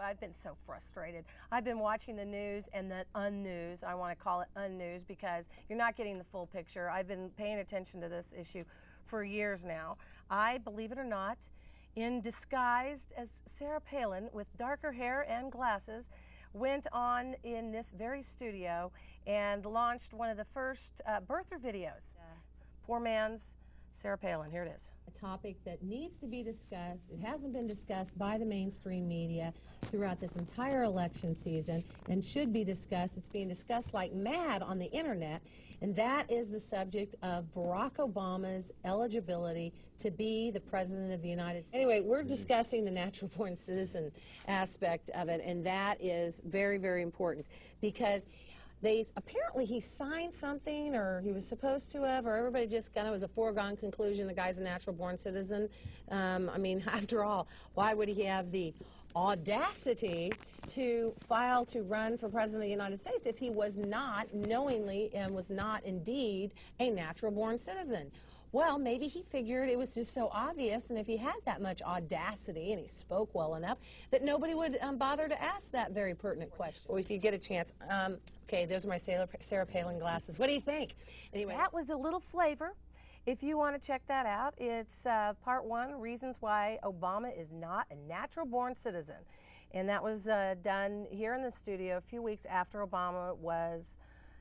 I've been so frustrated. I've been watching the news and the unnews. I want to call it unnews because you're not getting the full picture. I've been paying attention to this issue for years now. I, believe it or not, in disguised as Sarah Palin with darker hair and glasses, went on in this very studio and launched one of the first birther videos. Poor man's Sarah Palin. Here it is. A topic that needs to be discussed. It hasn't been discussed by the mainstream media throughout this entire election season and should be discussed. It's being discussed like mad on the internet, and that is the subject of Barack Obama's eligibility to be the President of the United States. Anyway, we're discussing the natural-born citizen aspect of it, and that is very, very important because apparently he signed something, or he was supposed to have, or everybody just kind of was a foregone conclusion the guy's a natural-born citizen. I mean, after all, why would he have the audacity to file to run for President of the United States if he was not knowingly and was not indeed a natural-born citizen? Well, maybe he figured it was just so obvious, and if he had that much audacity and he spoke well enough, that nobody would bother to ask that very pertinent question. Well, if you get a chance, okay, those are my Sarah Palin glasses. What do you think? Anyway, that was a little flavor. If you want to check that out, it's part one, reasons why Obama is not a natural-born citizen. And that was done here in the studio a few weeks after Obama was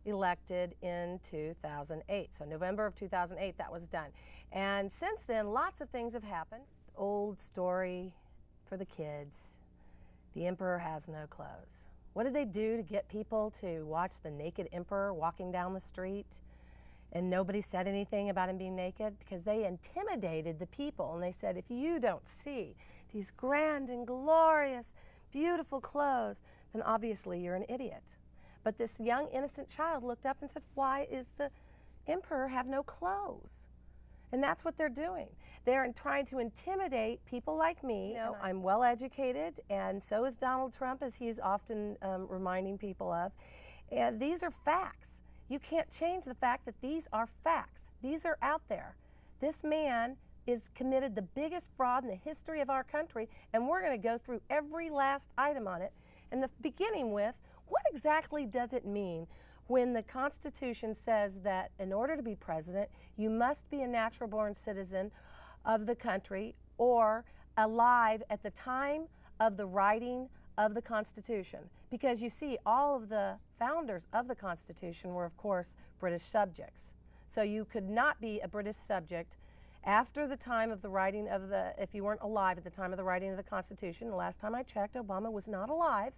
elected in 2008. So November of 2008, that was done. And since then, lots of things have happened. Old story for the kids. The emperor has no clothes. What did they do to get people to watch the naked emperor walking down the street? And nobody said anything about him being naked because they intimidated the people. And they said, if you don't see these grand and glorious, beautiful clothes, then obviously you're an idiot. But this young, innocent child looked up and said, why is the emperor have no clothes? And that's what they're doing. They're trying to intimidate people like me. You know, I'm well educated, and so is Donald Trump, as he's often reminding people of. And these are facts. You can't change the fact that these are facts. These are out there. This man is committed the biggest fraud in the history of our country, and we're going to go through every last item on it. And beginning with, what exactly does it mean when the Constitution says that in order to be president, you must be a natural-born citizen of the country or alive at the time of the writing of the Constitution? Because you see, all of the founders of the Constitution were, of course, British subjects. So you could not be a British subject after the time of the writing of if you weren't alive at the time of the writing of the Constitution. The last time I checked, Obama was not alive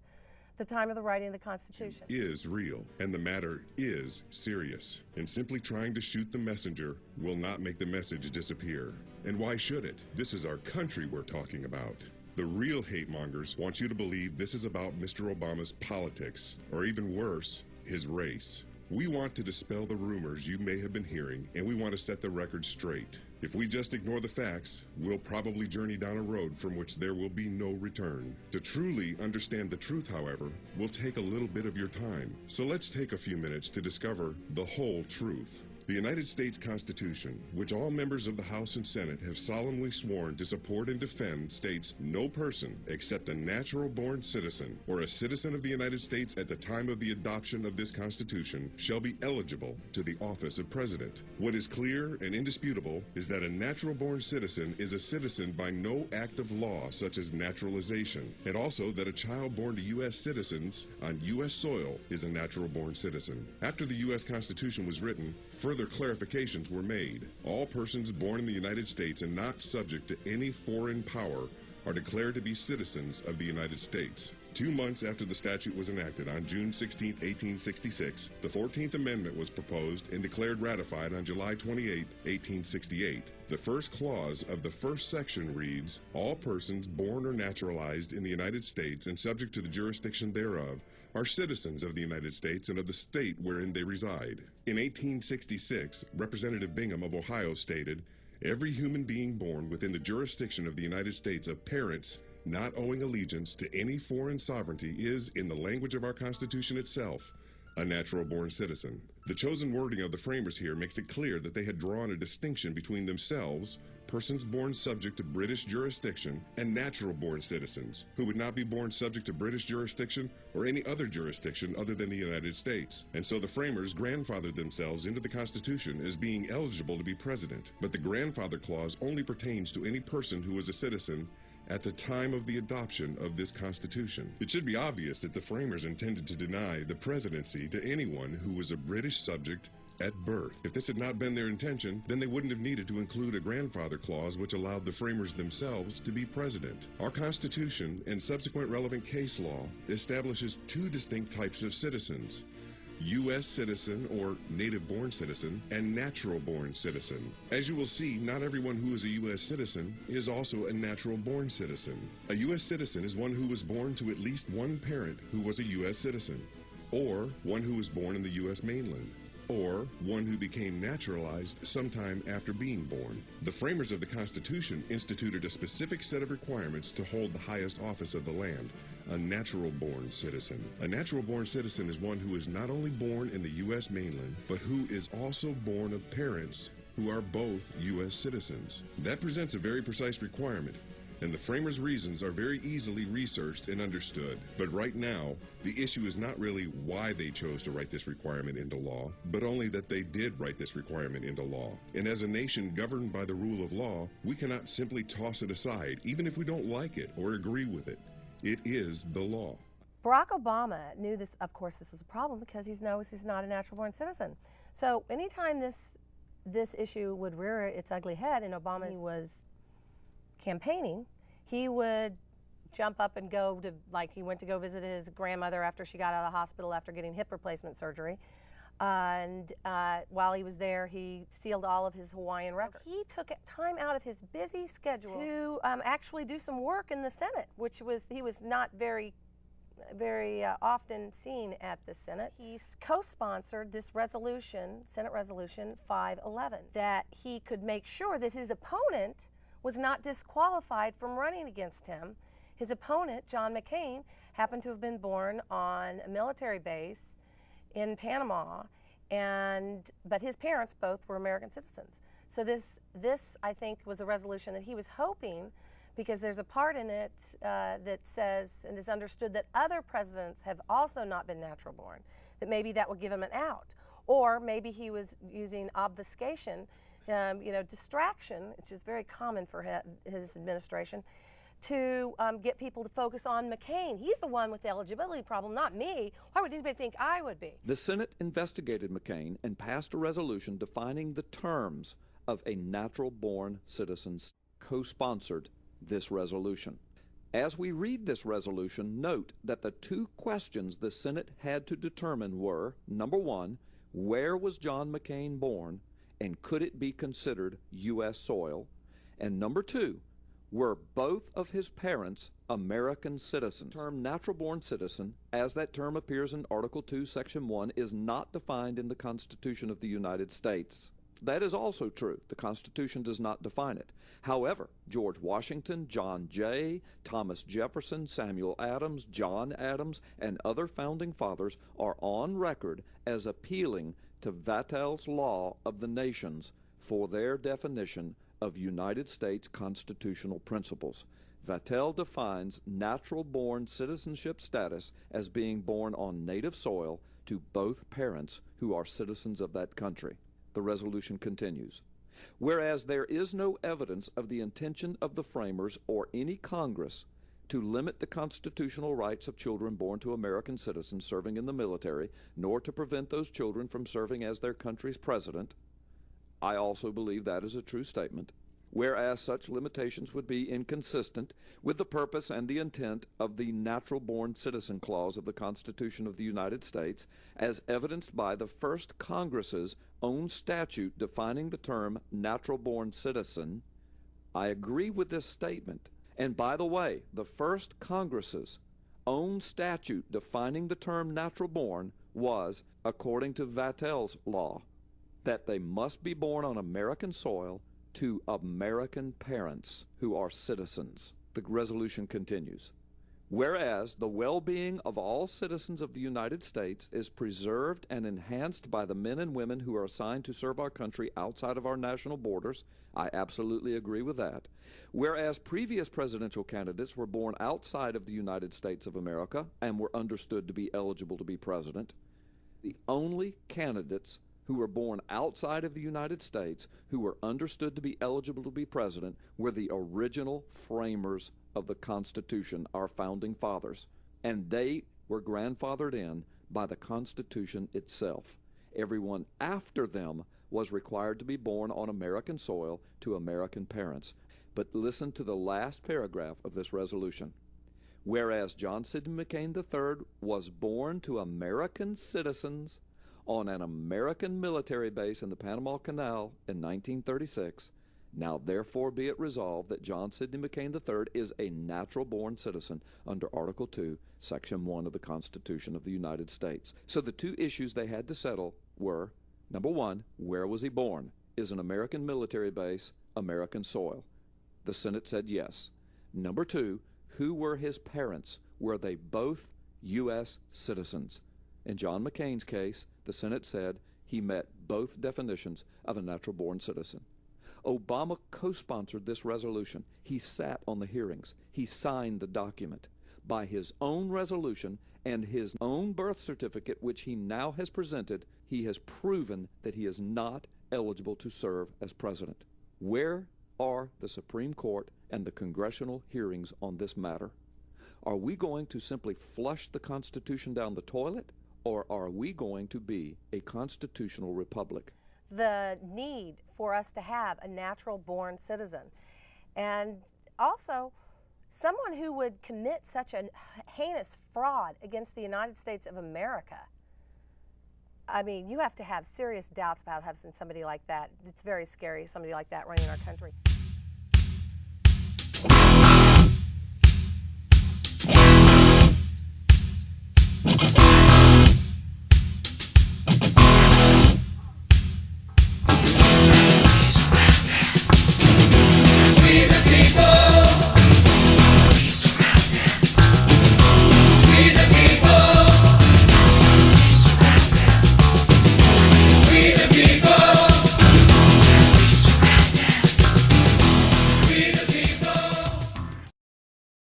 the time of the writing of the Constitution. Is real, and the matter is serious. And simply trying to shoot the messenger will not make the message disappear. And why should it? This is our country we're talking about. The real hate mongers want you to believe this is about Mr. Obama's politics, or even worse, his race. We want to dispel the rumors you may have been hearing, and we want to set the record straight. If we just ignore the facts, we'll probably journey down a road from which there will be no return. To truly understand the truth, however, will take a little bit of your time. So let's take a few minutes to discover the whole truth. The United States Constitution, which all members of the House and Senate have solemnly sworn to support and defend, states no person except a natural-born citizen or a citizen of the United States at the time of the adoption of this Constitution shall be eligible to the office of President. What is clear and indisputable is that a natural-born citizen is a citizen by no act of law such as naturalization, and also that a child born to U.S. citizens on U.S. soil is a natural-born citizen. After the U.S. Constitution was written, further clarifications were made. All persons born in the United States and not subject to any foreign power are declared to be citizens of the United States. 2 months after the statute was enacted on June 16, 1866, the 14th Amendment was proposed and declared ratified on July 28, 1868. The first clause of the first section reads, "All persons born or naturalized in the United States and subject to the jurisdiction thereof are citizens of the United States and of the state wherein they reside." In 1866, Representative Bingham of Ohio stated, "Every human being born within the jurisdiction of the United States of parents not owing allegiance to any foreign sovereignty is, in the language of our Constitution itself, a natural-born citizen. The chosen wording of the framers here makes it clear that they had drawn a distinction between themselves, persons born subject to British jurisdiction, and natural-born citizens, who would not be born subject to British jurisdiction or any other jurisdiction other than the United States. And so the framers grandfathered themselves into the Constitution as being eligible to be president. But the grandfather clause only pertains to any person who was a citizen at the time of the adoption of this Constitution. It should be obvious that the framers intended to deny the presidency to anyone who was a British subject at birth. If this had not been their intention, then they wouldn't have needed to include a grandfather clause which allowed the framers themselves to be president. Our Constitution and subsequent relevant case law establishes two distinct types of citizens: U.S. citizen or native-born citizen, and natural-born citizen. As you will see, not everyone who is a U.S. citizen is also a natural-born citizen. A U.S. citizen is one who was born to at least one parent who was a U.S. citizen, or one who was born in the U.S. mainland, or one who became naturalized sometime after being born. The framers of the Constitution instituted a specific set of requirements to hold the highest office of the land: a natural-born citizen. A natural-born citizen is one who is not only born in the U.S. mainland, but who is also born of parents who are both U.S. citizens. That presents a very precise requirement, and the framers' reasons are very easily researched and understood. But right now, the issue is not really why they chose to write this requirement into law, but only that they did write this requirement into law. And as a nation governed by the rule of law, we cannot simply toss it aside, even if we don't like it or agree with it. It is the law. Barack Obama knew this, of course, this was a problem because he knows he's not a natural-born citizen. So anytime this issue would rear its ugly head and Obama was campaigning, he would jump up and go to, like, he went to go visit his grandmother after she got out of the hospital after getting hip replacement surgery. And while he was there, he sealed all of his Hawaiian records. He took time out of his busy schedule to actually do some work in the Senate, which he was not very often seen at the Senate. He co-sponsored this resolution, Senate Resolution 511, that he could make sure that his opponent was not disqualified from running against him. His opponent, John McCain, happened to have been born on a military base in Panama, but his parents both were American citizens. So this I think was a resolution that he was hoping, because there's a part in it that says and is understood that other presidents have also not been natural born, that maybe that would give him an out. Or maybe he was using obfuscation, distraction, which is very common for his administration, to get people to focus on McCain. He's the one with the eligibility problem, not me. Why would anybody think I would be? The Senate investigated McCain and passed a resolution defining the terms of a natural-born citizen. Co-sponsored this resolution. As we read this resolution, note that the two questions the Senate had to determine were, number one, where was John McCain born, and could it be considered U.S. soil? And number two, were both of his parents American citizens? The term natural-born citizen, as that term appears in Article 2, Section 1, is not defined in the Constitution of the United States. That is also true. The Constitution does not define it. However, George Washington, John Jay, Thomas Jefferson, Samuel Adams, John Adams, and other founding fathers are on record as appealing to Vattel's Law of the Nations for their definition of United States constitutional principles. Vattel defines natural-born citizenship status as being born on native soil to both parents who are citizens of that country. The resolution continues. Whereas there is no evidence of the intention of the framers or any Congress to limit the constitutional rights of children born to American citizens serving in the military, nor to prevent those children from serving as their country's president, I also believe that is a true statement. Whereas such limitations would be inconsistent with the purpose and the intent of the Natural-Born Citizen Clause of the Constitution of the United States, as evidenced by the first Congress's own statute defining the term natural-born citizen, I agree with this statement. And by the way, the first Congress's own statute defining the term natural-born was, according to Vattel's law, that they must be born on American soil to American parents who are citizens. The resolution continues. Whereas the well-being of all citizens of the United States is preserved and enhanced by the men and women who are assigned to serve our country outside of our national borders, I absolutely agree with that. Whereas previous presidential candidates were born outside of the United States of America and were understood to be eligible to be president, the only candidates who were born outside of the United States who were understood to be eligible to be president were the original framers of the Constitution, our founding fathers, and they were grandfathered in by the Constitution itself. Everyone after them was required to be born on American soil to American parents. But listen to the last paragraph of this resolution. Whereas John Sidney McCain III was born to American citizens on an American military base in the Panama Canal in 1936, now therefore be it resolved that John Sidney McCain III is a natural-born citizen under Article 2, Section 1 of the Constitution of the United States. So the two issues they had to settle were, number one, where was he born? Is an American military base American soil? The Senate said yes. Number two, who were his parents? Were they both U.S. citizens? In John McCain's case, the Senate said he met both definitions of a natural-born citizen. Obama co-sponsored this resolution. He sat on the hearings. He signed the document. By his own resolution and his own birth certificate, which he now has presented, he has proven that he is not eligible to serve as president. Where are the Supreme Court and the congressional hearings on this matter? Are we going to simply flush the Constitution down the toilet, or are we going to be a constitutional republic? The need for us to have a natural-born citizen, and also someone who would commit such a heinous fraud against the United States of America. I mean, you have to have serious doubts about having somebody like that. It's very scary, somebody like that running our country.